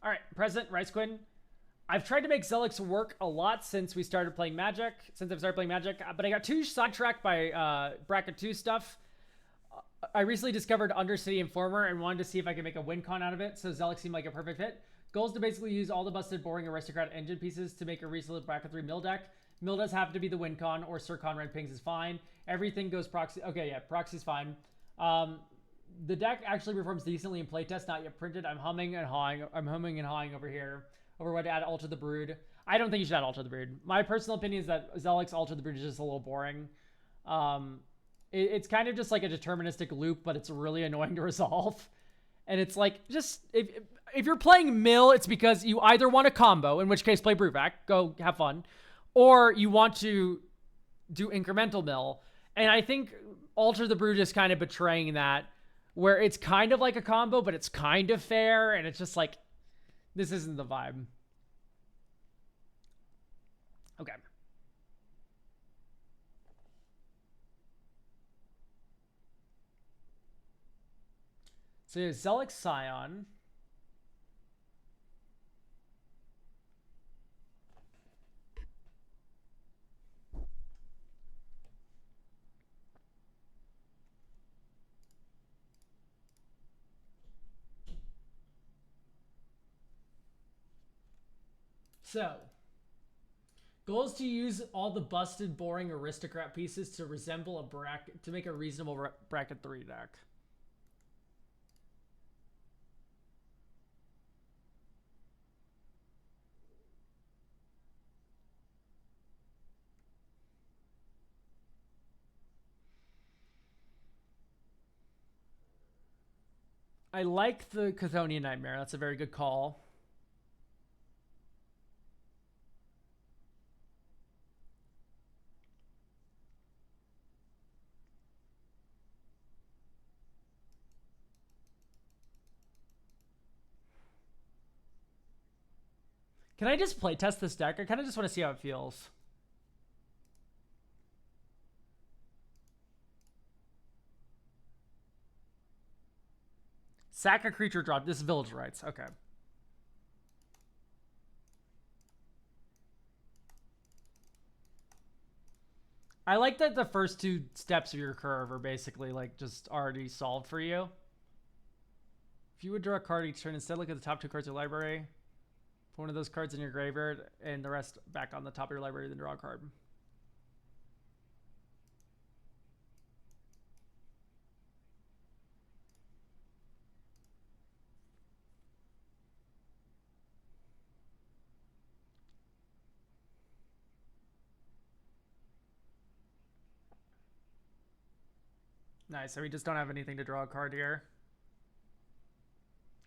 All right, present, Rice Quinn. I've tried to make Zelix work a lot since we started playing Magic, but I got too sidetracked by Bracket 2 stuff. I recently discovered Undercity Informer and wanted to see if I could make a win con out of it, so Zelix seemed like a perfect fit. Goal is to basically use all the busted, boring Aristocrat engine pieces to make a reasonable Bracket 3 mill deck. Mill does have to be the win con, or Sir Conrad Pings is fine. Everything goes proxy. Okay, yeah, proxy's fine. The deck actually performs decently in playtest, not yet printed. I'm humming and hawing over here over what to add Alter the Brood. I don't think you should add Alter the Brood. My personal opinion is that Zelix Alter the Brood is just a little boring. It's kind of just like a deterministic loop, but it's really annoying to resolve. And it's like, just, if you're playing mill, it's because you either want a combo, in which case play Brewvac, go have fun, or you want to do incremental mill. And I think Alter the Brood is kind of betraying that, where it's kind of like a combo, but it's kind of fair, and it's just like, this isn't the vibe. Okay. So Zelix Scion. So, goal is to use all the busted, boring Aristocrat pieces to resemble a bracket, to make a reasonable Bracket 3 deck. I like the Chthonian Nightmare. That's a very good call. Can I just playtest this deck? I kind of just want to see how it feels. Sack a creature, drop. This is Village Rites. Okay. I like that the first two steps of your curve are basically like just already solved for you. If you would draw a card each turn, instead look at the top two cards of your library. Put one of those cards in your graveyard and the rest back on the top of your library, then draw a card. Nice, so we just don't have anything to draw a card here.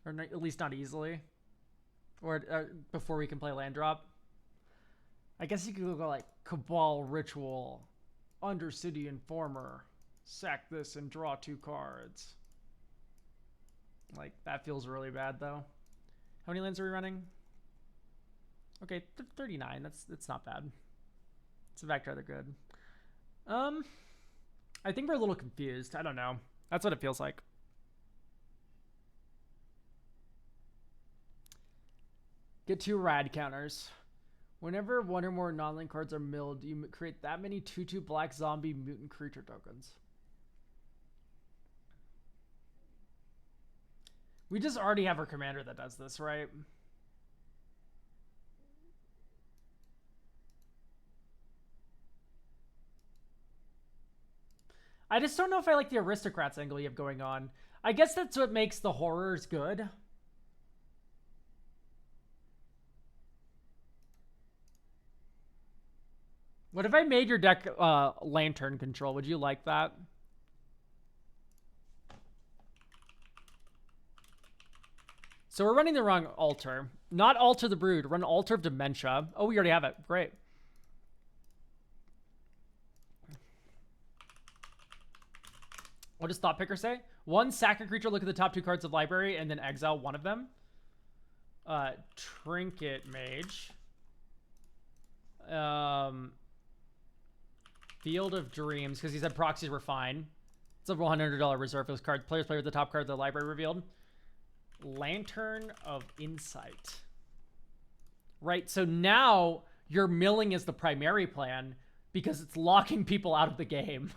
Or at least not easily. Or before we can play land drop. I guess you could go like Cabal Ritual, Undercity Informer, sack this and draw 2 cards. Like, that feels really bad though. How many lands are we running? Okay, 39. That's not bad. It's in fact rather good. I think we're a little confused. I don't know. That's what it feels like. Get 2 rad counters. Whenever one or more non-link cards are milled, you create that many 2/2 black zombie mutant creature tokens. We just already have our commander that does this, right? I just don't know if I like the aristocrats angle you have going on. I guess that's what makes the horrors good. What if I made your deck lantern control? Would you like that? So we're running the wrong altar. Not Alter the Brood. Run Altar of Dementia. Oh, we already have it. Great. What does Thought Picker say? 1, sack a creature, look at the top 2 cards of library, and then exile one of them. Trinket Mage. Field of Dreams, because he said proxies were fine. It's a $100 reserve. Those cards players play with the top card of the library revealed. Lantern of Insight. Right, so now your milling is the primary plan because it's locking people out of the game.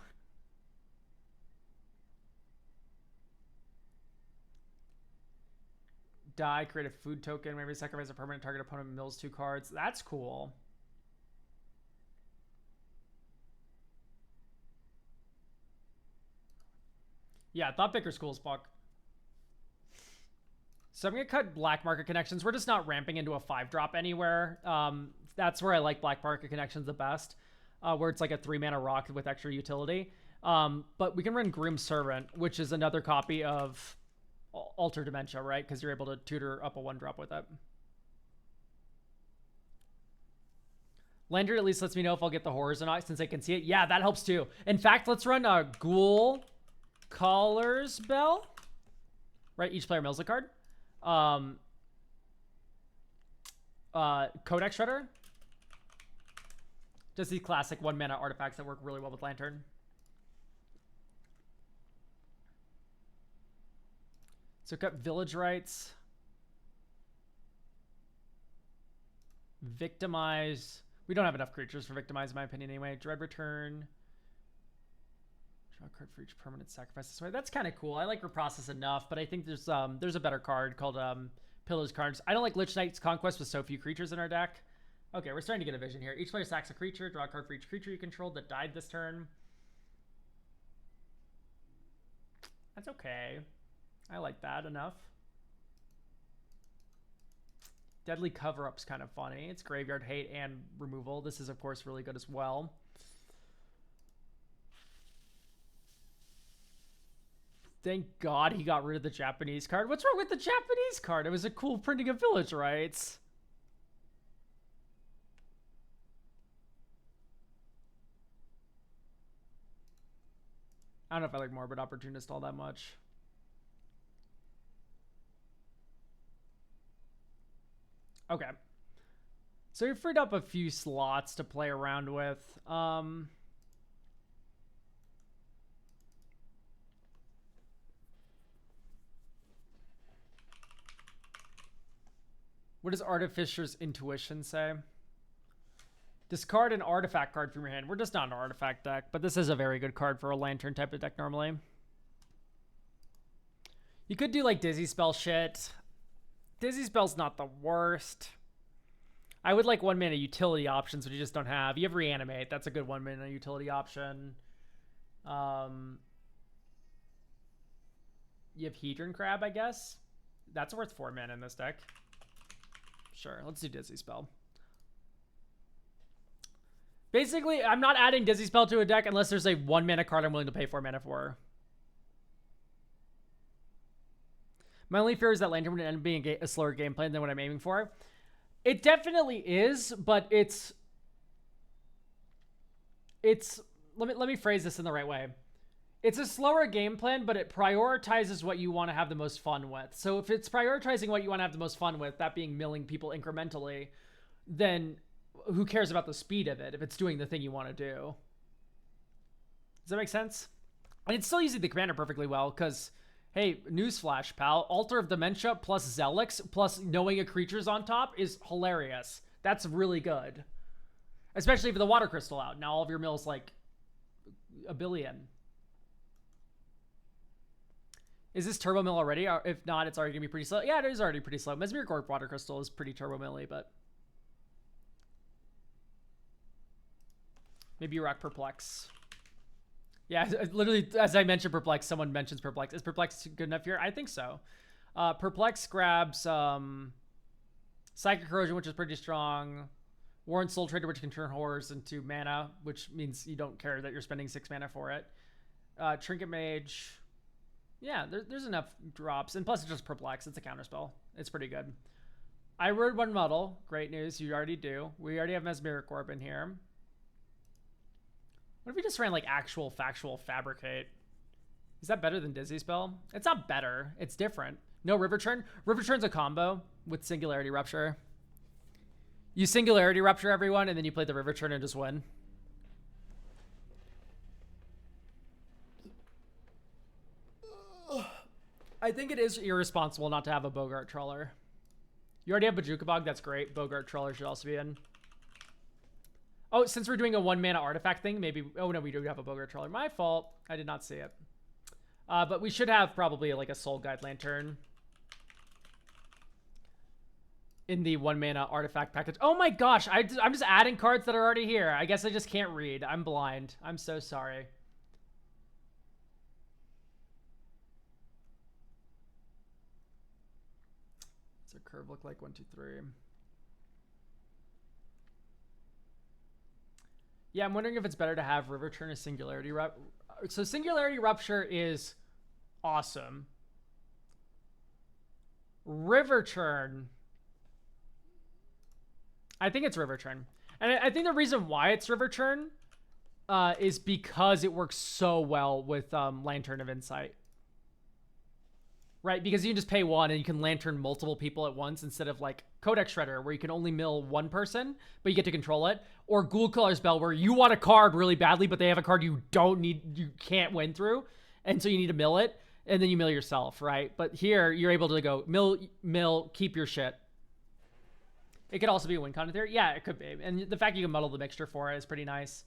Die, create a food token, maybe sacrifice a permanent target opponent, mills 2 cards. That's cool. Yeah, Thought Picker's cool as fuck. So I'm going to cut Black Market Connections. We're just not ramping into a 5-drop anywhere. That's where I like Black Market Connections the best, where it's like a 3-mana rock with extra utility. But we can run Grim Servant, which is another copy of Alter Dementia, right? Because you're able to tutor up a 1-drop with it. Lantern at least lets me know if I'll get the horrors or not, since I can see it. Yeah, that helps too. In fact, let's run a Ghoul Caller's Bell. Right, each player mills a card. Codex Shredder. Just these classic 1-mana artifacts that work really well with Lantern. So cut Village Rites. Victimize. We don't have enough creatures for Victimize, in my opinion, anyway. Dread Return. Draw a card for each permanent sacrifice this way. That's kind of cool. I like Reprocess enough, but I think there's a better card called Pillars Cards. I don't like Lich Knight's Conquest with so few creatures in our deck. Okay, we're starting to get a vision here. Each player sacks a creature. Draw a card for each creature you controlled that died this turn. That's okay. I like that enough. Deadly Cover-Up's kind of funny. It's Graveyard Hate and Removal. This is, of course, really good as well. Thank God he got rid of the Japanese card. What's wrong with the Japanese card? It was a cool printing of Village Rites. I don't know if I like Morbid Opportunist all that much. Okay. So we freed up a few slots to play around with. What does Artificer's Intuition say? Discard an artifact card from your hand. We're just not an artifact deck, but this is a very good card for a Lantern type of deck normally. You could do like Dizzy Spell shit. Dizzy Spell's not the worst. I would like 1-mana utility options, which you just don't have. You have Reanimate. That's a good 1-mana utility option. You have Hedron Crab, I guess. That's worth 4 mana in this deck. Sure, let's do Dizzy Spell. Basically, I'm not adding Dizzy Spell to a deck unless there's a 1-mana card I'm willing to pay 4 mana for. My only fear is that Lantern would end up being a slower gameplay than what I'm aiming for. It definitely is, but it's let me phrase this in the right way. It's a slower game plan, but it prioritizes what you want to have the most fun with. So if it's prioritizing what you want to have the most fun with, that being milling people incrementally, then who cares about the speed of it if it's doing the thing you want to do? Does that make sense? And it's still using the commander perfectly well because, hey, newsflash, pal. Altar of Dementia plus Zelix plus knowing a creature's on top is hilarious. That's really good. Especially with the water crystal out. Now all of your mills like a billion. Is this turbo mill already? Or if not, it's already gonna be pretty slow. Yeah, it is already pretty slow. Mesmeric Orb Water Crystal is pretty turbo milly, but maybe you rock Perplex. Yeah, literally, as I mentioned Perplex, someone mentions Perplex. Is Perplex good enough here? I think so. Perplex grabs Psychic Corrosion, which is pretty strong. Warren Soul Trader, which can turn horrors into mana, which means you don't care that you're spending 6 mana for it. Trinket Mage. Yeah, there's enough drops. And plus, it's just Perplex. It's a counterspell. It's pretty good. I rode 1 Muddle. Great news. You already do. We already have Mesmeric Orb in here. What if we just ran like actual factual Fabricate? Is that better than Dizzy Spell? It's not better. It's different. No River Churn. River Churn's a combo with Singularity Rupture. You Singularity Rupture everyone, and then you play the River Churn and just win. I think it is irresponsible not to have a Bogart Trawler. You already have Bajuka Bog. That's great. Bogart Trawler should also be in. Oh, since we're doing a 1-mana artifact thing, maybe... Oh, no, we do have a Bogart Trawler. My fault. I did not see it. But we should have probably like a Soul Guide Lantern in the 1-mana artifact package. Oh my gosh, I'm just adding cards that are already here. I guess I just can't read. I'm blind. I'm so sorry. What's our curve look like? 1, 2, 3. Yeah, I'm wondering if it's better to have River Turn or Singularity Rupture. So Singularity Rupture is awesome. River Turn, I think it's River Turn. And I think the reason why it's River Turn is because it works so well with Lantern of Insight. Right? Because you can just pay 1 and you can Lantern multiple people at once instead of like Codex Shredder where you can only mill 1 person, but you get to control it. Or Ghoul Killer's Bell where you want a card really badly, but they have a card you can't win through. And so you need to mill it. And then you mill yourself, right? But here, you're able to go mill, keep your shit. It could also be a win con in theory. Yeah, it could be. And the fact you can muddle the mixture for it is pretty nice.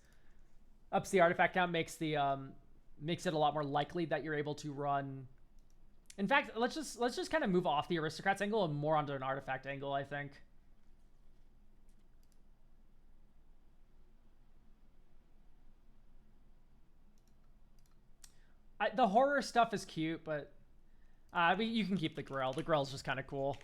Ups the artifact count, makes it a lot more likely that you're able to run. In fact, let's just kind of move off the Aristocrats angle and more onto an artifact angle, I think. The horror stuff is cute, but you can keep the Grell. The Grell's just kind of cool.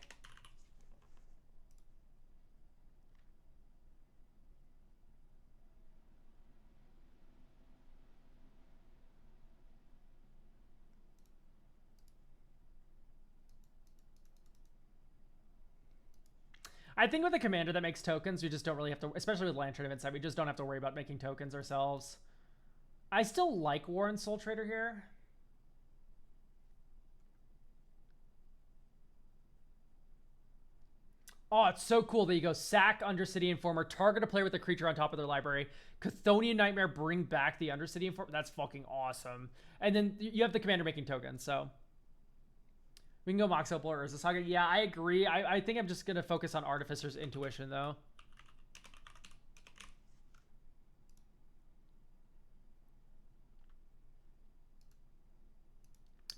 I think with a commander that makes tokens, we just don't really have to, especially with Lantern of Insight, we just don't have to worry about making tokens ourselves. I still like Warren Soul Trader here. Oh, it's so cool that you go sack Undercity Informer, target a player with a creature on top of their library, Chthonian Nightmare, bring back the Undercity Informer. That's fucking awesome. And then you have the commander making tokens, so... We can go Mox Opal or Urza Saga. Yeah, I agree. I think I'm just going to focus on Artificer's Intuition, though.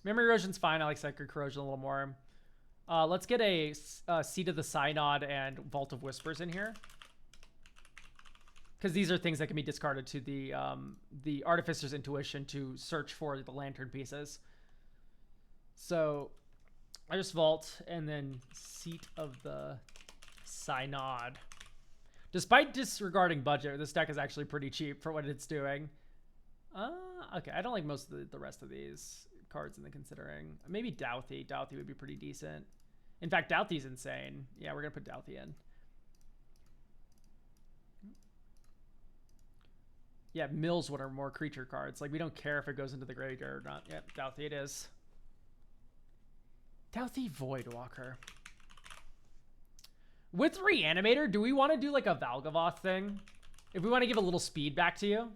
Memory Erosion's fine. I like Sacred Corrosion a little more. Let's get a Seat of the Synod and Vault of Whispers in here. Because these are things that can be discarded to the Artificer's Intuition to search for the Lantern pieces. So... I just Vault, and then Seat of the Synod. Despite disregarding budget, this deck is actually pretty cheap for what it's doing. Okay, I don't like most of the rest of these cards in the considering. Maybe Douthie. Douthie would be pretty decent. In fact, Douthie's insane. Yeah, we're going to put Douthie in. Yeah, mills what are more creature cards. Like, we don't care if it goes into the graveyard or not. Yep, Douthie it is. Douthie Voidwalker. With Reanimator, do we want to do like a Valgavoth thing? If we want to give a little speed back to you?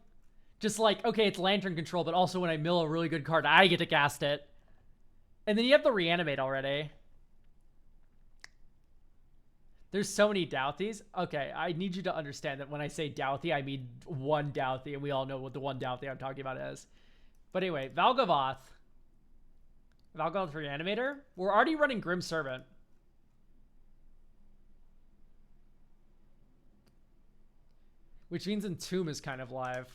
Just like, okay, it's Lantern control, but also when I mill a really good card, I get to cast it. And then you have the Reanimate already. There's so many Douthies. Okay, I need you to understand that when I say Douthie, I mean one Douthie, and we all know what the one Douthie I'm talking about is. But anyway, Valgavoth. Valgavoth Reanimator. We're already running Grim Servant. Which means Entomb is kind of live.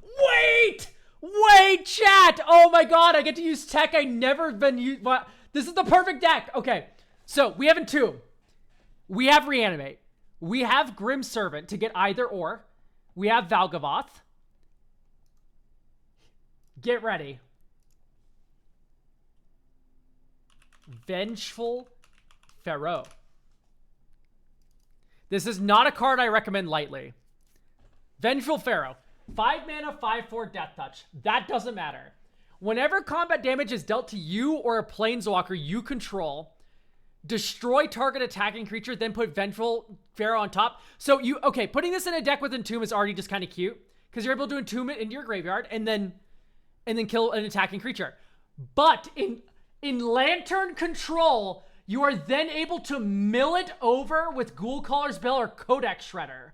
Wait! Wait, chat! Oh my god, I get to use tech I never been used. This is the perfect deck. Okay, so we have Entomb. We have Reanimate. We have Grim Servant to get either or. We have Valgavoth. Get ready. Vengeful Pharaoh. This is not a card I recommend lightly. Vengeful Pharaoh. 5 mana, 5/4 Death Touch. That doesn't matter. Whenever combat damage is dealt to you or a planeswalker you control, destroy target attacking creature, then put Vengeful Pharaoh on top. So okay, putting this in a deck with Entomb is already just kind of cute because you're able to Entomb it into your graveyard and then kill an attacking creature. But In Lantern Control, you are then able to mill it over with Ghoul Caller's Bell or Codex Shredder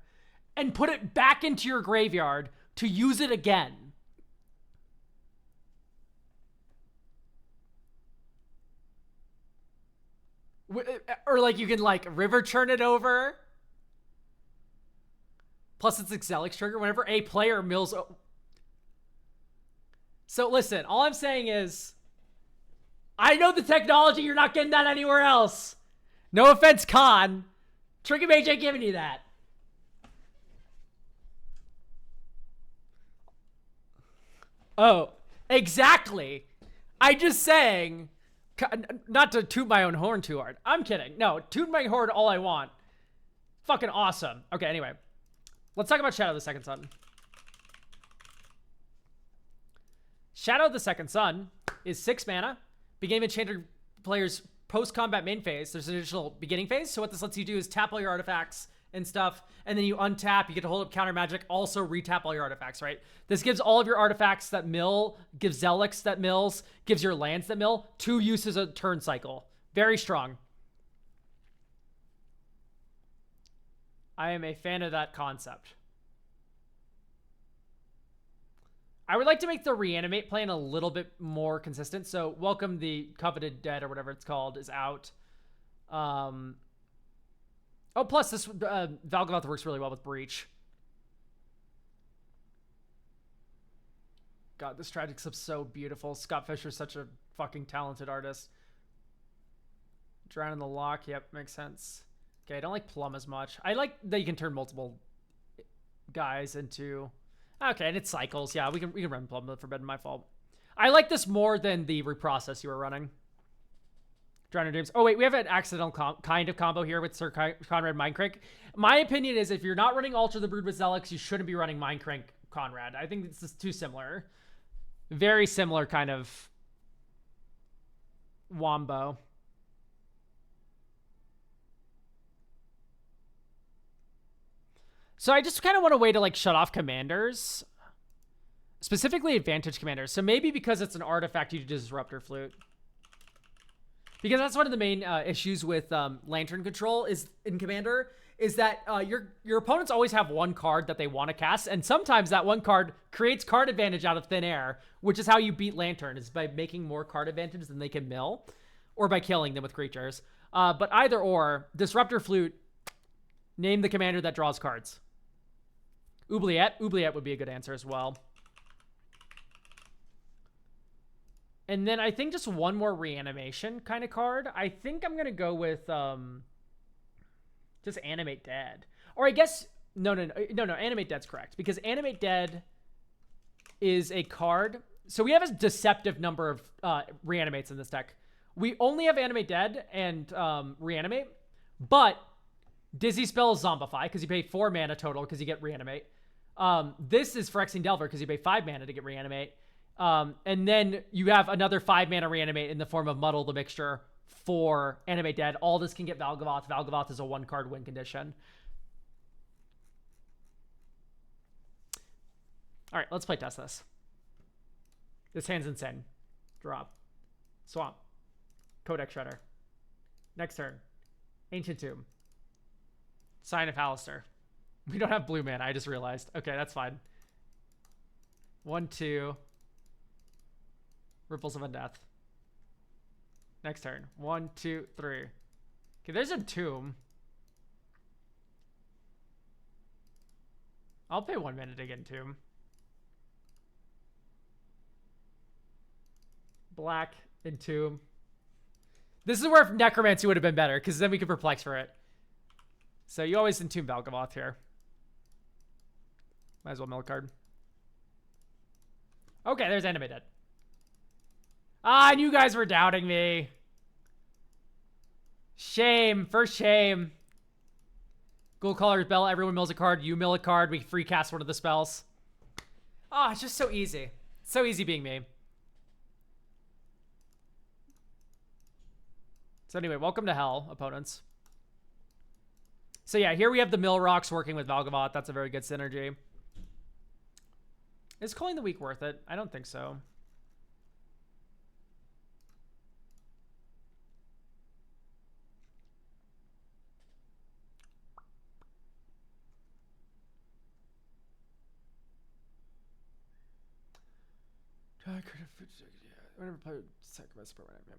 and put it back into your graveyard to use it again. Or like you can like river churn it over. Plus it's Excelix trigger whenever a player mills. So listen, all I'm saying is, I know the technology, you're not getting that anywhere else. No offense, Con. Tricky Mage ain't giving you that. Oh, exactly. I just saying, not to toot my own horn too hard. I'm kidding. No, toot my horn all I want. Fucking awesome. Okay, anyway. Let's talk about Shadow of the Second Sun. Shadow of the Second Sun is 6 mana. Beginning Enchanted player's post-combat main phase. There's an additional beginning phase. So what this lets you do is tap all your artifacts and stuff, and then you untap, you get to hold up counter magic, also retap all your artifacts, right? This gives all of your artifacts that mill, gives Zelix that mills, gives your lands that mill, 2 uses a turn cycle. Very strong. I am a fan of that concept. I would like to make the reanimate plan a little bit more consistent. So Welcome the Coveted Dead or whatever it's called is out. Oh, plus this Valgavoth works really well with Breach. God, this tragic stuff's so beautiful. Scott Fisher's such a fucking talented artist. Drown in the Lock. Yep, makes sense. Okay, I don't like Plum as much. I like that you can turn multiple guys into... Okay, and it cycles. Yeah, we can run Plum Forbidden, my fault. I like this more than the Reprocess you were running. Drown in Dreams. Oh, wait, we have an accidental kind of combo here with Sir Conrad Mindcrank. My opinion is if you're not running Alter the Brood with Zelix, you shouldn't be running Mindcrank Conrad. I think it's just too similar. Very similar kind of wombo. So I just kind of want a way to like shut off commanders, specifically advantage commanders. So maybe because it's an artifact, you Disruptor Flute. Because that's one of the main issues with Lantern Control is in Commander is that your opponents always have one card that they want to cast, and sometimes that one card creates card advantage out of thin air, which is how you beat Lantern, is by making more card advantage than they can mill, or by killing them with creatures. But either or, Disruptor Flute, name the commander that draws cards. Oubliette. Oubliette would be a good answer as well. And then I think just one more reanimation kind of card. I think I'm going to go with just Animate Dead. Or I guess... No, Animate Dead's correct. Because Animate Dead is a card... So we have a deceptive number of reanimates in this deck. We only have Animate Dead and Reanimate. But Dizzy Spell is Zombify, because you pay 4 mana total because you get Reanimate. This is Phyrexian Delver, because you pay 5 mana to get Reanimate. And then you have another 5 mana Reanimate in the form of Muddle the Mixture for Animate Dead. All this can get Valgavoth. Valgavoth is a 1-card win condition. All right, let's play test this. This hand's insane. Drop. Swamp. Codex Shredder. Next turn. Ancient Tomb. Sign of Halaster. We don't have blue mana, I just realized. Okay, that's fine. 1, 2. Ripples of Undeath. Next turn. 1, 2, 3. Okay, there's a Tomb. I'll pay 1 mana to get Tomb. Black and Tomb. This is where Necromancy would have been better, because then we could Perplex for it. So you always Entomb Valgavoth here. Might as well mill a card. Okay, there's Animate Dead. Ah, I knew you guys were doubting me. Shame. First shame. Ghoul Caller's Bell. Everyone mills a card. You mill a card. We free cast one of the spells. Ah, it's just so easy. So easy being me. So anyway, welcome to hell, opponents. So yeah, here we have the Mill Rocks working with Valgavoth. That's a very good synergy. Is Calling the Weak worth it? I don't think so. Whenever play sacrifice support. Yep.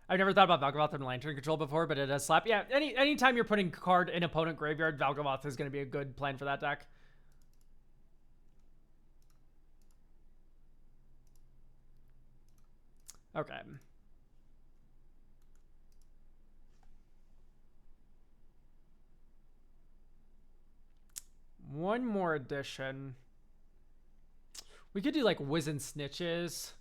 I've never thought about Valgavoth and Lantern control before, but it does slap. Yeah, anytime you're putting card in opponent graveyard, Valgavoth is going to be a good plan for that deck. Okay. One more addition. We could do like Wizened Snitches.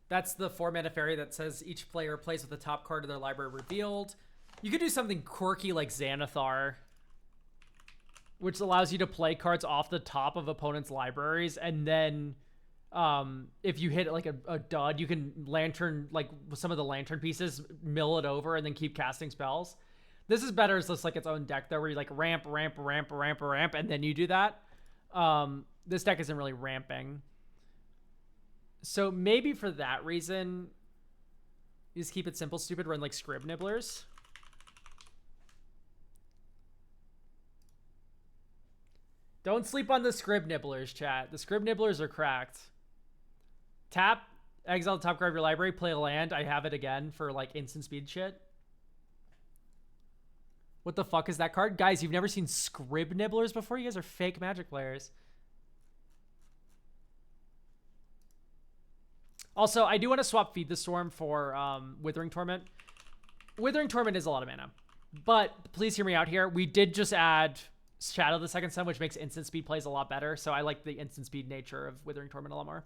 That's the 4-mana fairy that says each player plays with the top card of their library revealed. You could do something quirky like Xanathar, which allows you to play cards off the top of opponents' libraries, and then if you hit like a dud, you can lantern, like some of the lantern pieces, mill it over, and then keep casting spells. This is better as just like its own deck though, where you like ramp, and then you do that. This deck isn't really ramping. So maybe for that reason, you just keep it simple, stupid, run like Scrib Nibblers. Don't sleep on the Scrib Nibblers, chat. The Scrib Nibblers are cracked. Tap, exile the top card of your library, play a land. I have it again for like instant speed shit. What the fuck is that card? Guys, you've never seen Scrib Nibblers before? You guys are fake Magic players. Also, I do want to swap Feed the Storm for Withering Torment. Withering Torment is a lot of mana. But please hear me out here. We did just add Shadow of the Second Sun, which makes instant speed plays a lot better. So I like the instant speed nature of Withering Torment a lot more.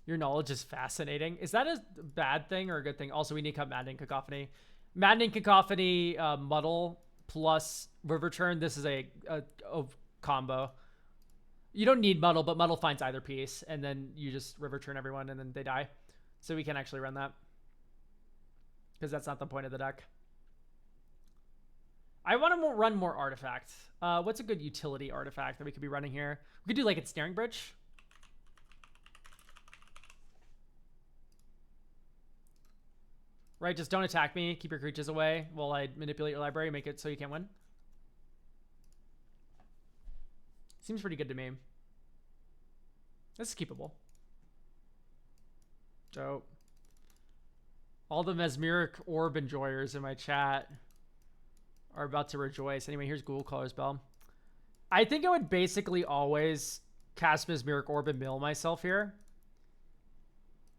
Your knowledge is fascinating. Is that a bad thing or a good thing? Also, we need to cut Maddening Cacophony. Maddening Cacophony, Muddle plus River Churn. This is a combo. You don't need Muddle, but Muddle finds either piece, and then you just River Churn everyone, and then they die. So we can actually run that, because that's not the point of the deck. I want to run more Artifact. What's a good utility artifact that we could be running here? We could do like Ensnaring Bridge. Right, just don't attack me. Keep your creatures away while I manipulate your library, make it so you can't win. Seems pretty good to me. This is keepable. Dope. All the Mesmeric Orb enjoyers in my chat are about to rejoice. Anyway, here's Ghoul Caller's Bell. I think I would basically always cast Mesmeric Orb and mill myself here.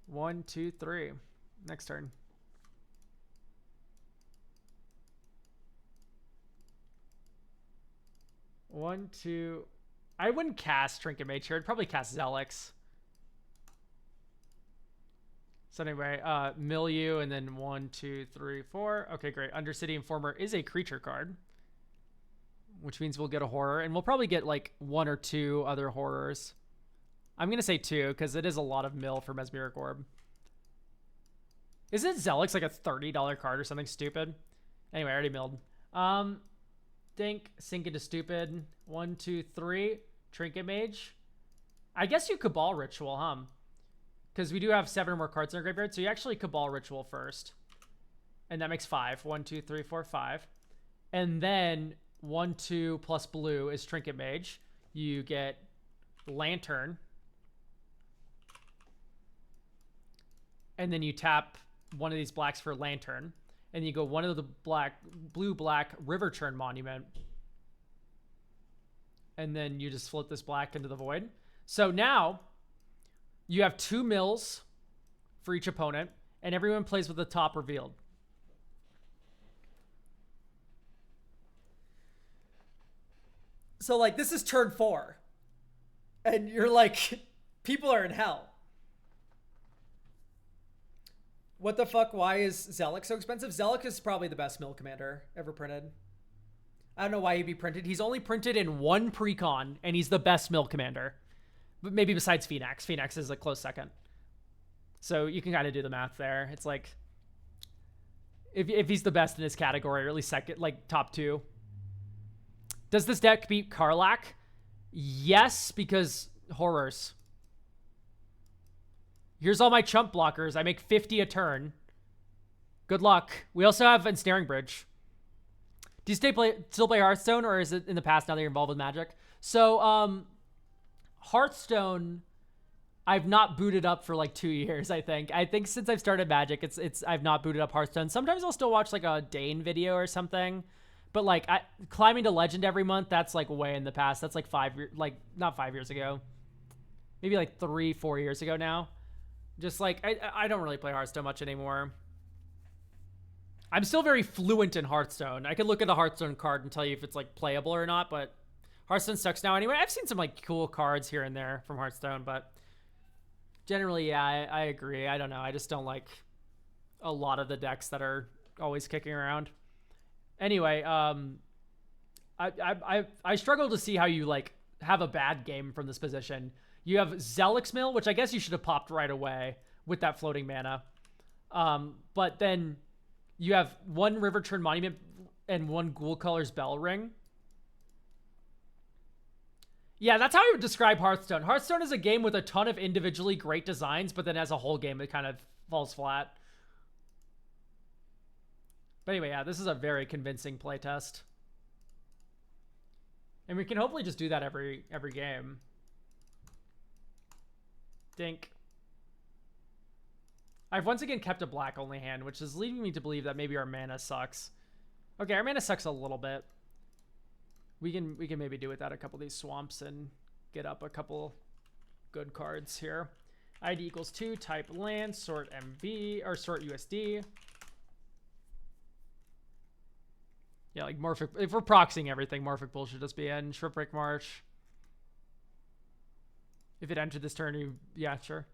1, 2, 3. Next turn. One, two. I wouldn't cast Trinket Mage here. I'd probably cast Zelix. So anyway, mill you, and then 1, 2, 3, 4. Okay, great. Undercity Informer is a creature card, which means we'll get a horror, and we'll probably get like 1 or 2 other horrors. I'm gonna say 2 because it is a lot of mill for Mesmeric Orb. Isn't Zelix like a $30 card or something stupid? Anyway, I already milled. Think, sink into stupid. 1, 2, 3. Trinket Mage. I guess you Cabal Ritual, huh? Because we do have 7 or more cards in our graveyard, so you actually Cabal Ritual first. And that makes 5. 1, 2, 3, 4, 5. And then 1, 2 plus blue is Trinket Mage. You get Lantern. And then you tap one of these blacks for Lantern. And you go one of the blue-black River Churn Monument. And then you just flip this black into the void. So now you have 2 mills for each opponent, and everyone plays with the top revealed. So like this is turn 4. And you're like, people are in hell. What the fuck? Why is Zelix so expensive? Zelix is probably the best mill commander ever printed. I don't know why he'd be printed. He's only printed in 1 precon, and he's the best mill commander. But maybe besides Phoenix. Phoenix is a close second. So you can kind of do the math there. It's like, if he's the best in his category, or at least second, like top 2. Does this deck beat Karlach? Yes, because horrors. Here's all my chump blockers. I make 50 a turn. Good luck. We also have Ensnaring Bridge. Do you still play Hearthstone, or is it in the past now that you're involved with Magic? So, Hearthstone, I've not booted up for like 2 years. I think since I've started Magic, I've not booted up Hearthstone. Sometimes I'll still watch like a Dane video or something, but like climbing to Legend every month, that's like way in the past. That's like not 5 years ago, maybe like 3-4 years ago now. Just like I don't really play Hearthstone much anymore. I'm still very fluent in Hearthstone. I could look at a Hearthstone card and tell you if it's like playable or not, but Hearthstone sucks now anyway. I've seen some like cool cards here and there from Hearthstone, but generally, yeah, I agree. I don't know. I just don't like a lot of the decks that are always kicking around. Anyway, I struggle to see how you like have a bad game from this position. You have Zelix Mill, which I guess you should have popped right away with that floating mana. But then you have one River Turn Monument and one Ghoul Color's Bell Ring. Yeah, that's how I would describe Hearthstone. Hearthstone is a game with a ton of individually great designs, but then as a whole game, it kind of falls flat. But anyway, yeah, this is a very convincing playtest. And we can hopefully just do that every game. Dink. I've once again kept a black-only hand, which is leading me to believe that maybe our mana sucks. Okay, our mana sucks a little bit. We can maybe do without a couple of these swamps and get up a couple good cards here. ID equals 2, type land, sort MV, or sort USD. Yeah, like Morphic, if we're proxying everything, Morphic Pool should just be in. Shriprick March. If it entered this turn, yeah, sure.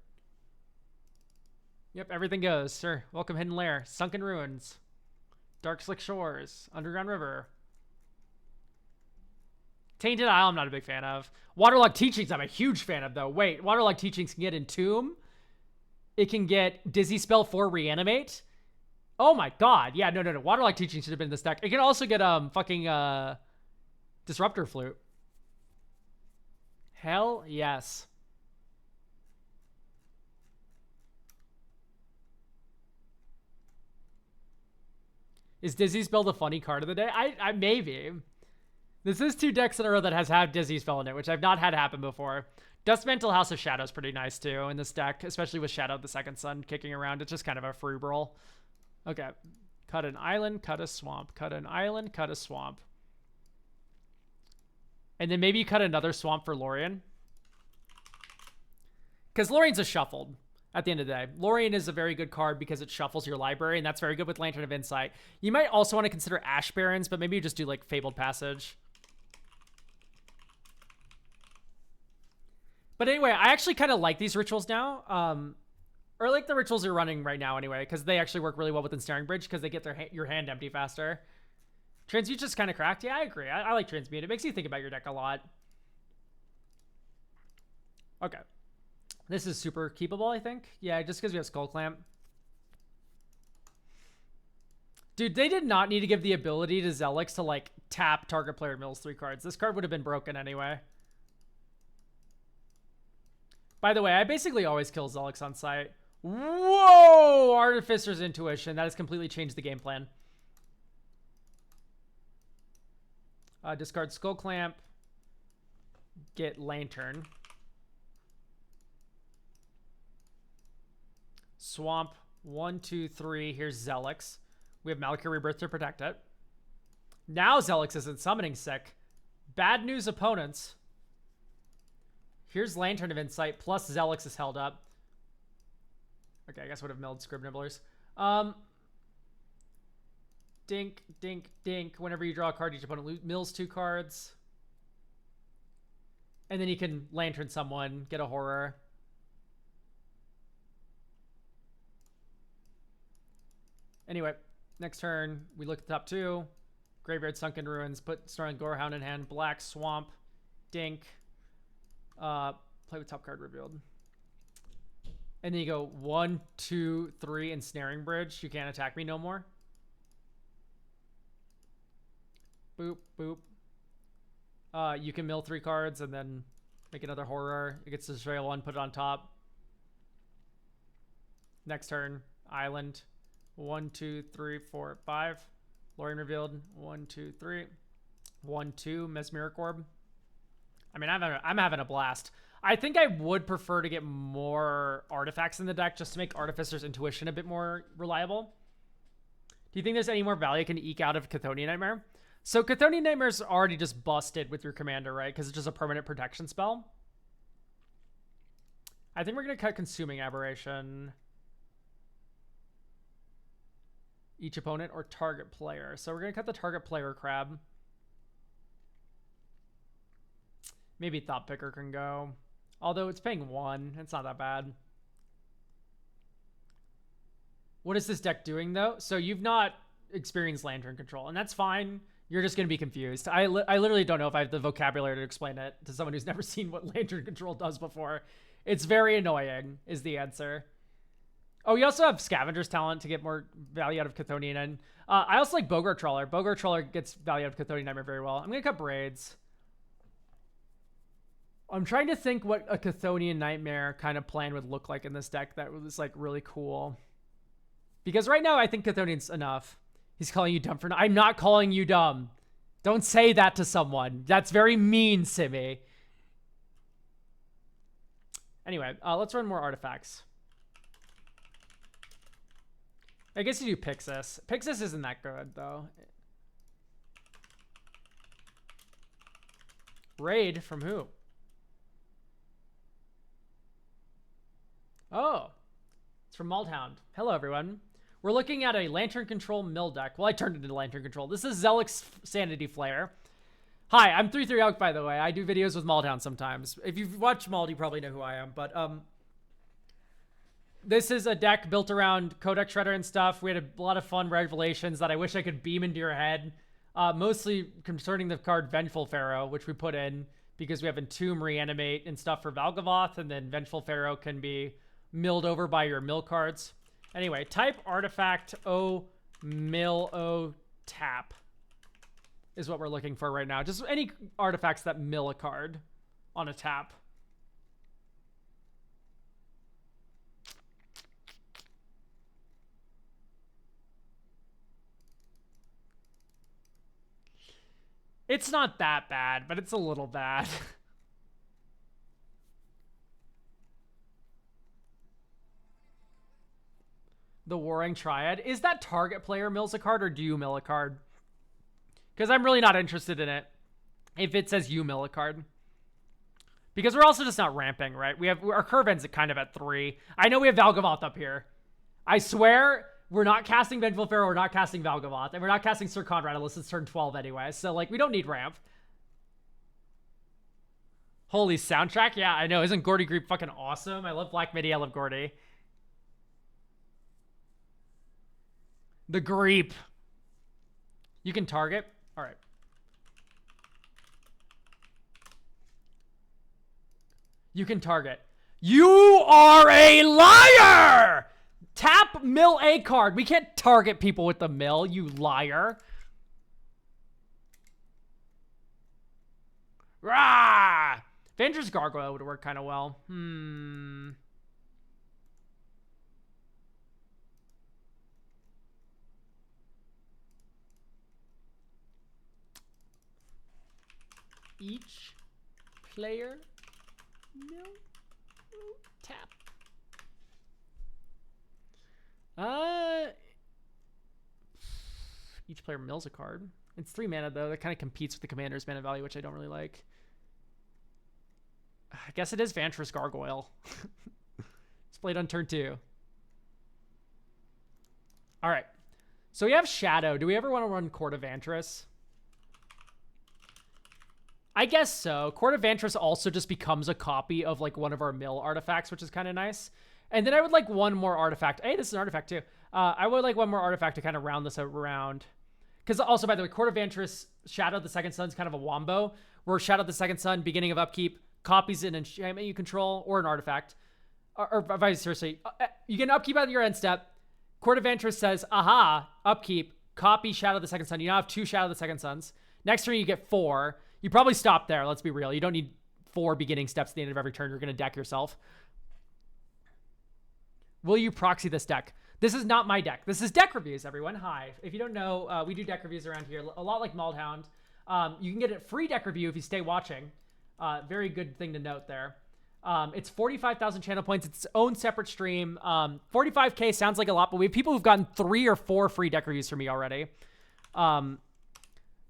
Yep, everything goes. Sure. Welcome Hidden Lair. Sunken Ruins. Dark Slick Shores. Underground River. Tainted Isle, I'm not a big fan of. Waterlogged Teachings, I'm a huge fan of, though. Wait, Waterlogged Teachings can get Entomb. It can get Dizzy Spell for Reanimate. Oh my god. Yeah, no. Waterlogged Teachings should have been in this deck. It can also get fucking Disruptor Flute. Hell yes. Is Dizzy Spell the funny card of the day? I maybe. This is 2 decks in a row that has had Dizzy Spell in it, which I've not had happen before. Dustmantle House of Shadow is pretty nice too in this deck, especially with Shadow of the Second Sun kicking around. It's just kind of a free roll. Okay. Cut an island, cut a swamp. Cut an island, cut a swamp. And then maybe you cut another swamp for Lorien. Because Lorien's a shuffled. At the end of the day, Lorien is a very good card because it shuffles your library, and that's very good with Lantern of Insight. You might also want to consider Ash Barrens, but maybe you just do like Fabled Passage. But anyway, I actually kind of like these rituals now. Or like the rituals you're running right now anyway, because they actually work really well with Ensnaring Bridge because they get your hand empty faster. Transmute just kind of cracked. Yeah, I agree. I like Transmute. It makes you think about your deck a lot. Okay. This is super keepable, I think. Yeah, just because we have Skull Clamp. Dude, they did not need to give the ability to Zelix to, like, tap target player mills 3 cards. This card would have been broken anyway. By the way, I basically always kill Zelix on sight. Whoa! Artificer's Intuition. That has completely changed the game plan. Discard Skull Clamp. Get Lantern. Swamp. 1, 2, 3. Here's Zelix. We have Malakir Rebirth to protect it. Now Zelix isn't summoning sick. Bad news, opponents. Here's Lantern of Insight, plus Zelix is held up. Okay, I guess I would have milled Scribnibblers. Dink, dink, dink. Whenever you draw a card, each opponent mills 2 cards. And then you can Lantern someone, get a horror. Anyway, next turn, we look at the top 2. Graveyard Sunken Ruins, put Snarling Gorehound in hand, Black Swamp, Dink. Play with top card revealed. And then you go 1, 2, 3, Ensnaring Bridge. You can't attack me no more. Boop, boop. You can mill 3 cards and then make another horror. It gets to destroy 1, put it on top. Next turn, Island. 1, 2, 3, 4, 5. Lorien revealed. 1, 2, 3. 1, 2. Mesmeric Orb. I mean, I'm having a blast. I think I would prefer to get more artifacts in the deck just to make Artificer's Intuition a bit more reliable. Do you think there's any more value I can eke out of Chthonian Nightmare? So Chthonian Nightmare's already just busted with your commander, right? Because it's just a permanent protection spell. I think we're going to cut Consuming Aberration. Each opponent or target player. So we're going to cut the target player crab. Maybe Thought Picker can go. Although it's paying 1. It's not that bad. What is this deck doing, though? So you've not experienced Lantern Control, and that's fine. You're just going to be confused. I literally don't know if I have the vocabulary to explain it to someone who's never seen what Lantern Control does before. It's very annoying, is the answer. Oh, you also have Scavenger's Talent to get more value out of Chthonian. And I also like Bogor Trawler. Bogor Trawler gets value out of Chthonian Nightmare very well. I'm going to cut Braids. I'm trying to think what a Chthonian Nightmare kind of plan would look like in this deck that was like really cool. Because right now I think Chthonian's enough. He's calling you dumb for no. I'm not calling you dumb. Don't say that to someone. That's very mean, Simi. Anyway, let's run more artifacts. I guess you do Pixis. Pixis isn't that good, though. Raid from who? Oh, it's from Maldhound. Hello, everyone. We're looking at a Lantern Control mill deck. Well, I turned it into Lantern Control. This is Zelik's Sanity Flare. Hi, I'm 33 Elk, by the way. I do videos with Maldhound sometimes. If you've watched Mald, you probably know who I am. But this is a deck built around Codex Shredder and stuff. We had a lot of fun revelations that I wish I could beam into your head. Mostly concerning the card Vengeful Pharaoh, which we put in because we have Entomb, Reanimate, and stuff for Valgavoth. And then Vengeful Pharaoh can be milled over by your mill cards. Anyway, type artifact O mill O tap is what we're looking for right now. Just any artifacts that mill a card on a tap. It's not that bad, but it's a little bad. The Warring Triad. Is that target player mills a card or do you mill a card? Because I'm really not interested in it if it says you mill a card. Because we're also just not ramping, right? We have our curve ends at kind of at 3. I know we have Valgavoth up here. I swear we're not casting Vengeful Pharaoh, we're not casting Valgavoth, and we're not casting Sir Conrad unless it's turn 12 anyway. So, like, we don't need ramp. Holy soundtrack. Yeah, I know. Isn't Gordy Greep fucking awesome? I love Black Midi. I love Gordy. The Greep. You can target. All right. You can target. You are a liar! Tap mill a card. We can't target people with the mill, you liar. Rah! Avenger's Gargoyle would work kind of well. Each player mill tap. Each player mills a card. It's 3 mana though. That kind of competes with the commander's mana value, which I don't really like. I guess it is Vantress Gargoyle. It's played on turn 2. All right. So we have Shadow. Do we ever want to run Court of Vantress? I guess so. Court of Vantress also just becomes a copy of like one of our mill artifacts, which is kind of nice. And then I would like one more artifact. Hey, this is an artifact too. I would like one more artifact to kind of round this around. Because also, by the way, Court of Vantress, Shadow the Second Son is kind of a wombo. Where Shadow the Second Son, beginning of upkeep, copies an enchantment you control or an artifact. Or vice versa. You get an upkeep out of your end step. Court of Vantress says, aha, upkeep, copy Shadow the Second Son. You now have 2 Shadow the Second Sons. Next turn, you get 4. You probably stop there. Let's be real. You don't need 4 beginning steps at the end of every turn. You're going to deck yourself. Will you proxy this deck? This is not my deck. This is deck reviews, everyone. Hi. If you don't know, we do deck reviews around here, a lot like Maldhound. You can get a free deck review if you stay watching. Very good thing to note there. It's 45,000 channel points. It's its own separate stream. 45K sounds like a lot, but we have people who've gotten 3 or 4 free deck reviews from me already.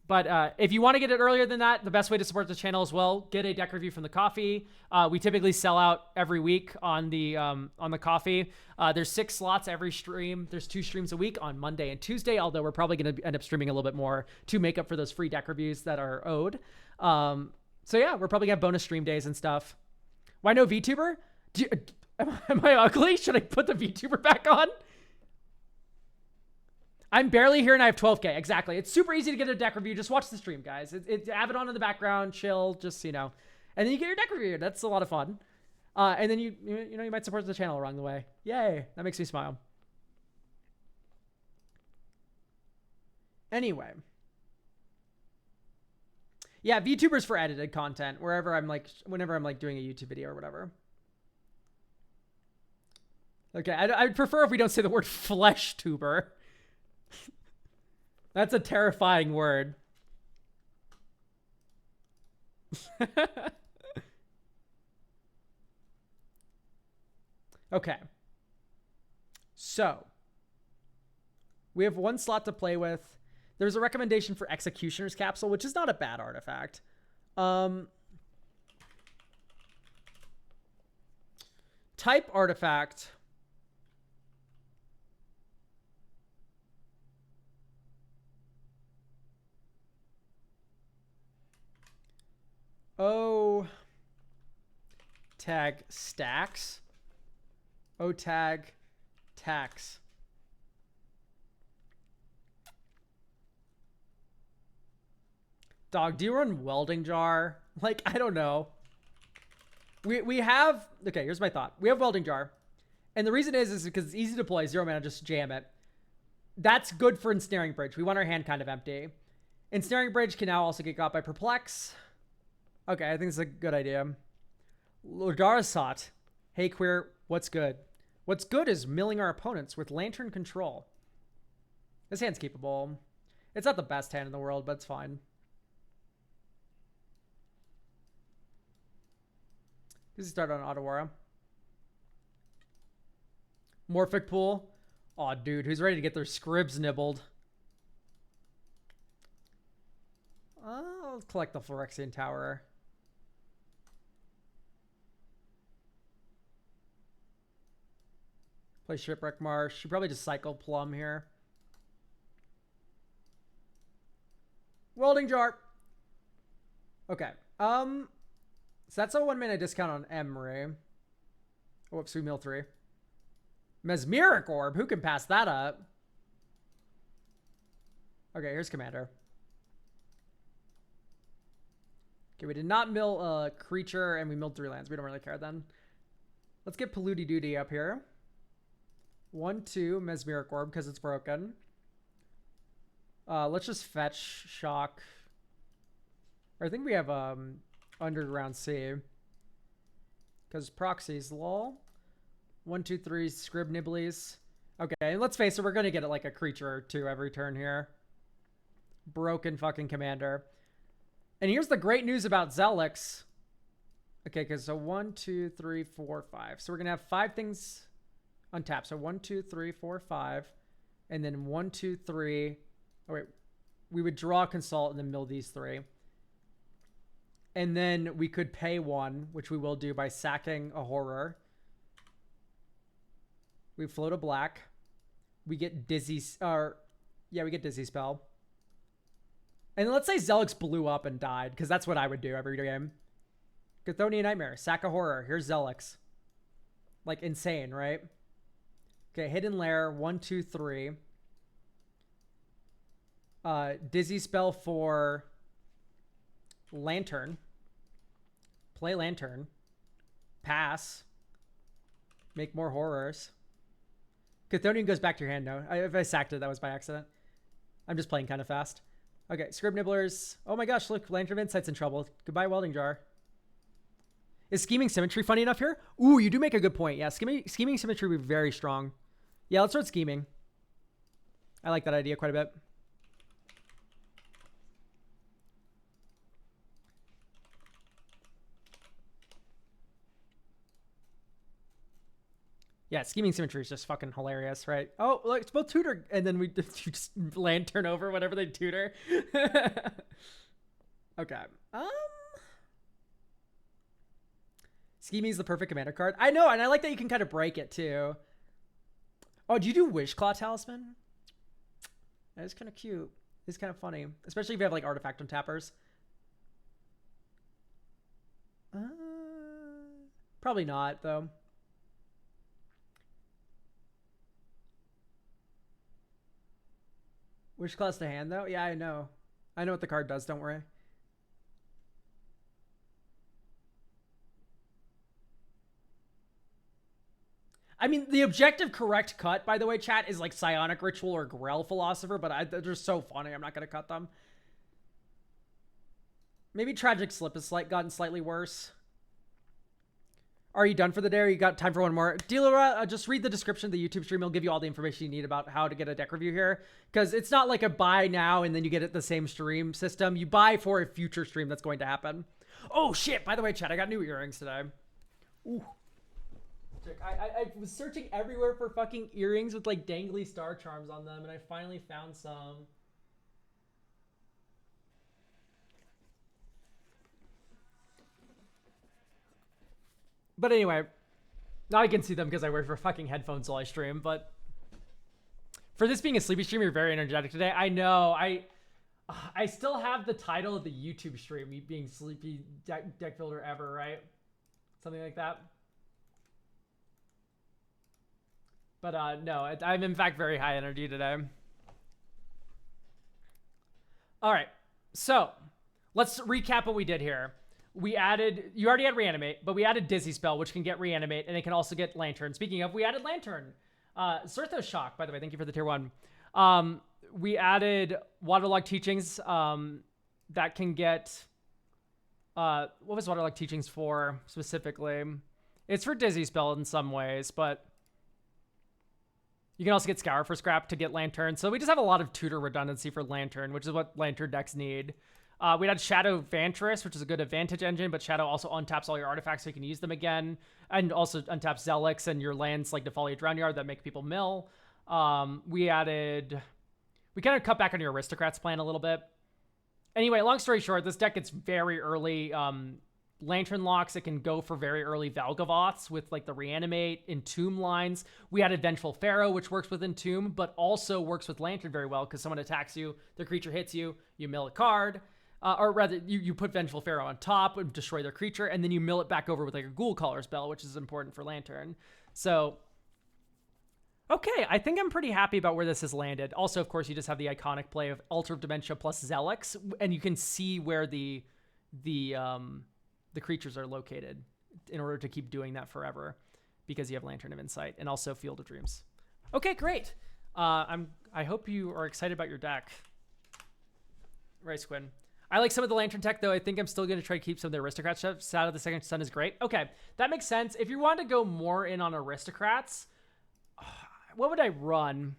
But if you want to get it earlier than that, the best way to support the channel as well, get a deck review from the coffee. We typically sell out every week on the coffee. There's 6 slots every stream. There's 2 streams a week on Monday and Tuesday, although we're probably going to end up streaming a little bit more to make up for those free deck reviews that are owed. So yeah, we're probably going to have bonus stream days and stuff. Why no VTuber? Am I ugly? Should I put the VTuber back on? I'm barely here and I have 12K. Exactly. It's super easy to get a deck review. Just watch the stream, guys. Have it on in the background, chill, just, and then you get your deck review. That's a lot of fun. And then you might support the channel along the way. Yay. That makes me smile. Anyway. Yeah, VTubers for edited content, whenever I'm doing a YouTube video or whatever. Okay, I'd prefer if we don't say the word flesh tuber. That's a terrifying word. Okay. So, we have 1 slot to play with. There's a recommendation for Executioner's Capsule, which is not a bad artifact. Type artifact. O tag stacks. O tag tax. Dog, do you run welding jar? Like, I don't know. We have, okay, here's my thought. We have welding jar. And the reason is because it's easy to play, 0 mana, just jam it. That's good for Ensnaring Bridge. We want our hand kind of empty. Ensnaring Bridge can now also get got by Perplex. Okay, I think it's a good idea. Lodarasat. Hey, Queer, what's good? What's good is milling our opponents with Lantern Control. This hand's keepable. It's not the best hand in the world, but it's fine. This is start on Otawara. Morphic Pool. Aw, dude, who's ready to get their scribs nibbled? I'll collect the Phyrexian Tower. Play Shipwreck Marsh. Should probably just cycle Plum here. Welding Jar. Okay. So that's a 1 mana discount on Emery. Oh, whoops, we mill 3. Mesmeric Orb. Who can pass that up? Okay, here's Commander. Okay, we did not mill a creature, and we milled 3 lands. We don't really care then. Let's get Polluti Duty up here. 1/2 Mesmeric Orb because it's broken. Let's just fetch Shock. I think we have Underground Sea. Because proxies, lol. 1, 2, 3 Scrib Nibblies. Okay, and let's face it, we're gonna get it like a creature or 2 every turn here. Broken fucking Commander. And here's the great news about Zelix. Okay, because so 1, 2, 3, 4, 5. So we're gonna have 5 things untap. So 1, 2, 3, 4, 5. And then 1, 2, 3. Oh, wait. We would draw Consult and then mill these 3. And then we could pay 1, which we will do by sacking a Horror. We float a black. We get Dizzy... we get Dizzy Spell. And let's say Zelix blew up and died, because that's what I would do every game. Chthonian Nightmare. Sack a Horror. Here's Zelix. Like, insane, right? Okay, Hidden Lair, 1, 2, 3. Dizzy Spell for Lantern. Play Lantern. Pass. Make more horrors. Chthonian goes back to your hand, no. If I sacked it, that was by accident. I'm just playing kind of fast. Okay, Scrib Nibblers. Oh my gosh, look, Lantern of Insight's in trouble. Goodbye, Welding Jar. Is Scheming Symmetry funny enough here? Ooh, you do make a good point. Yeah, Scheming Symmetry would be very strong. Yeah, let's start scheming. I like that idea quite a bit. Yeah, scheming symmetry is just fucking hilarious, right? Oh, look, it's both tutor, and then we just lantern over whatever they tutor. Okay. Scheming is the perfect commander card. I know, and I like that you can kind of break it too. Oh, do you do Wishclaw Talisman? That is kind of cute. It's kind of funny, especially if you have like artifact on tappers. Probably not though. Wishclaw's to hand though. Yeah, I know. I know what the card does. Don't worry. I mean, the objective correct cut, by the way, chat, is like Psionic Ritual or Grell Philosopher, but they're just so funny. I'm not going to cut them. Maybe Tragic Slip has gotten slightly worse. Are you done for the day, or you got time for one more? Dealer, just read the description of the YouTube stream. It'll give you all the information you need about how to get a deck review here. Because it's not like a buy now and then you get it the same stream system. You buy for a future stream that's going to happen. Oh, shit. By the way, chat, I got new earrings today. Ooh. I was searching everywhere for fucking earrings with like dangly star charms on them, and I finally found some. But anyway, now I can see them because I wear for fucking headphones while I stream. But for this being a sleepy stream, you're very energetic today. I know. I still have the title of the YouTube stream being sleepy deck builder ever, right? Something like that. But no, I'm in fact very high energy today. All right, so let's recap what we did here. We added, you already had Reanimate, but we added Dizzy Spell, which can get Reanimate, and it can also get Lantern. Speaking of, we added Lantern. Sirthos Shock, by the way, thank you for the tier 1. We added Waterlog Teachings that can get, what was Waterlog Teachings for specifically? It's for Dizzy Spell in some ways, but you can also get Scour for Scrap to get Lantern. So we just have a lot of tutor redundancy for Lantern, which is what Lantern decks need. We had Shadow Vantress, which is a good advantage engine, but Shadow also untaps all your artifacts so you can use them again. And also untaps Zelix and your lands like Defalia Drownyard that make people mill. We kind of cut back on your Aristocrats plan a little bit. Anyway, long story short, this deck gets very early Lantern locks. It can go for very early Valgavoths with like the Reanimate, Entomb lines. We added Vengeful Pharaoh, which works with Entomb, but also works with Lantern very well because someone attacks you, the creature hits you, you mill a card. Or rather, you put Vengeful Pharaoh on top and destroy their creature, and then you mill it back over with like a Ghoul Caller spell, which is important for Lantern. So, okay, I think I'm pretty happy about where this has landed. Also, of course, you just have the iconic play of Altar of Dementia plus Zelix, and you can see where the creatures are located in order to keep doing that forever because you have Lantern of Insight and also Field of Dreams. Okay, great. I hope you are excited about your deck. Rice Quinn. I like some of the Lantern tech, though. I think I'm still going to try to keep some of the Aristocrat stuff. Shadow of the Second Sun is great. Okay, that makes sense. If you want to go more in on Aristocrats, what would I run?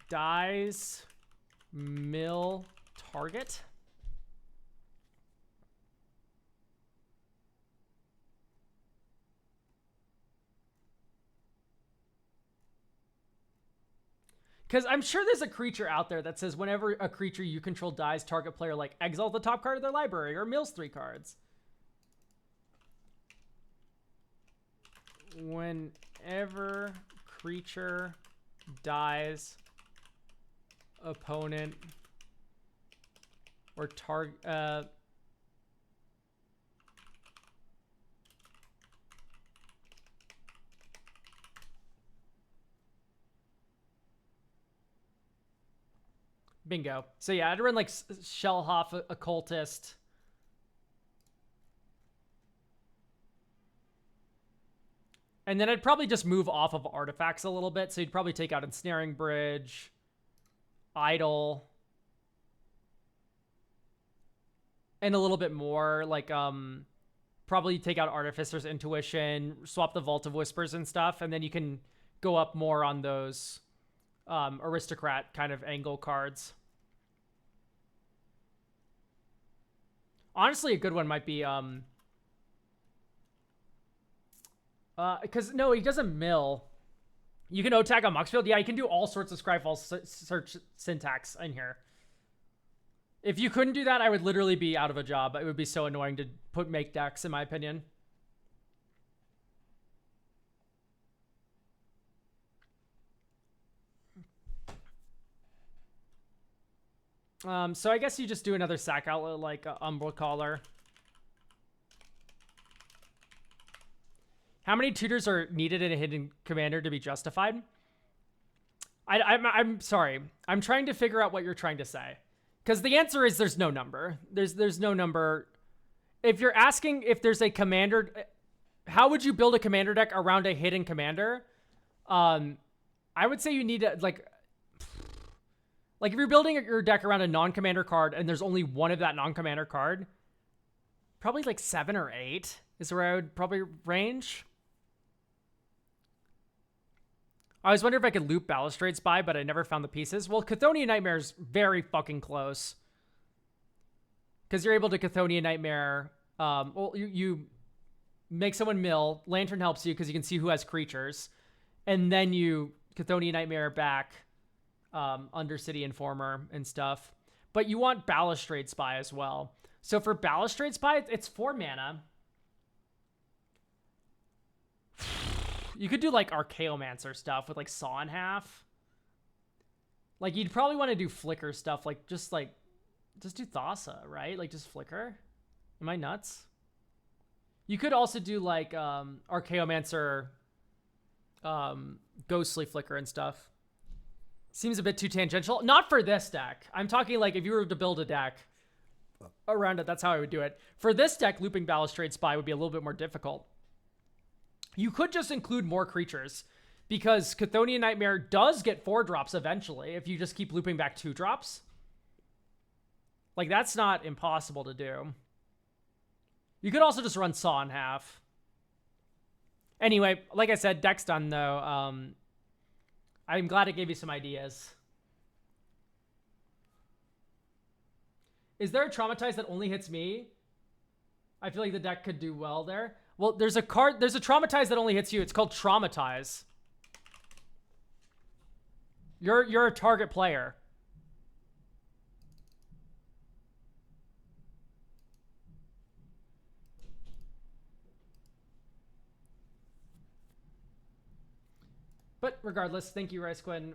Dies, mill, target. Because I'm sure there's a creature out there that says whenever a creature you control dies, target player like exile the top card of their library or mills 3 cards. Whenever creature dies, opponent or target bingo. So yeah, I'd run like Shellhoff, Occultist. And then I'd probably just move off of artifacts a little bit. So you'd probably take out Ensnaring Bridge, Idol, and a little bit more like probably take out Artificer's Intuition, swap the Vault of Whispers and stuff, and then you can go up more on those Aristocrat kind of angle cards. Honestly, a good one might be because no, he doesn't mill. You can O-tag on Muxfield. Yeah, you can do all sorts of Scryfall search syntax in here. If you couldn't do that, I would literally be out of a job. It would be so annoying to make decks, in my opinion. So I guess you just do another sack outlet like Umbral Caller. How many tutors are needed in a hidden commander to be justified? I'm sorry. I'm trying to figure out what you're trying to say. Because the answer is there's no number. There's no number. If you're asking if there's a commander, how would you build a commander deck around a hidden commander? I would say you need to, like if you're building your deck around a non-commander card and there's only one of that non-commander card, probably like 7 or 8 is where I would probably range. I was wondering if I could loop Balustrade Spy, but I never found the pieces. Well, Chthonian Nightmare is very fucking close. Because you're able to Chthonian Nightmare. Well, you make someone mill. Lantern helps you because you can see who has creatures. And then you Chthonian Nightmare back Undercity Informer and stuff. But you want Balustrade Spy as well. So for Balustrade Spy, it's 4 mana. You could do like Archaeomancer stuff with like Saw in Half. Like you'd probably want to do Flicker stuff, like just do Thassa, right? Like just Flicker. Am I nuts? You could also do like Archaeomancer, Ghostly Flicker and stuff. Seems a bit too tangential. Not for this deck. I'm talking like if you were to build a deck around it, that's how I would do it. For this deck, looping Balustrade Spy would be a little bit more difficult. You could just include more creatures because Chthonian Nightmare does get 4 drops eventually if you just keep looping back 2 drops. Like, that's not impossible to do. You could also just run Saw in Half. Anyway, like I said, deck's done, though. I'm glad it gave you some ideas. Is there a Traumatize that only hits me? I feel like the deck could do well there. Well, there's a Traumatize that only hits you. It's called Traumatize. You're a target player. But regardless, thank you, Rice Quinn.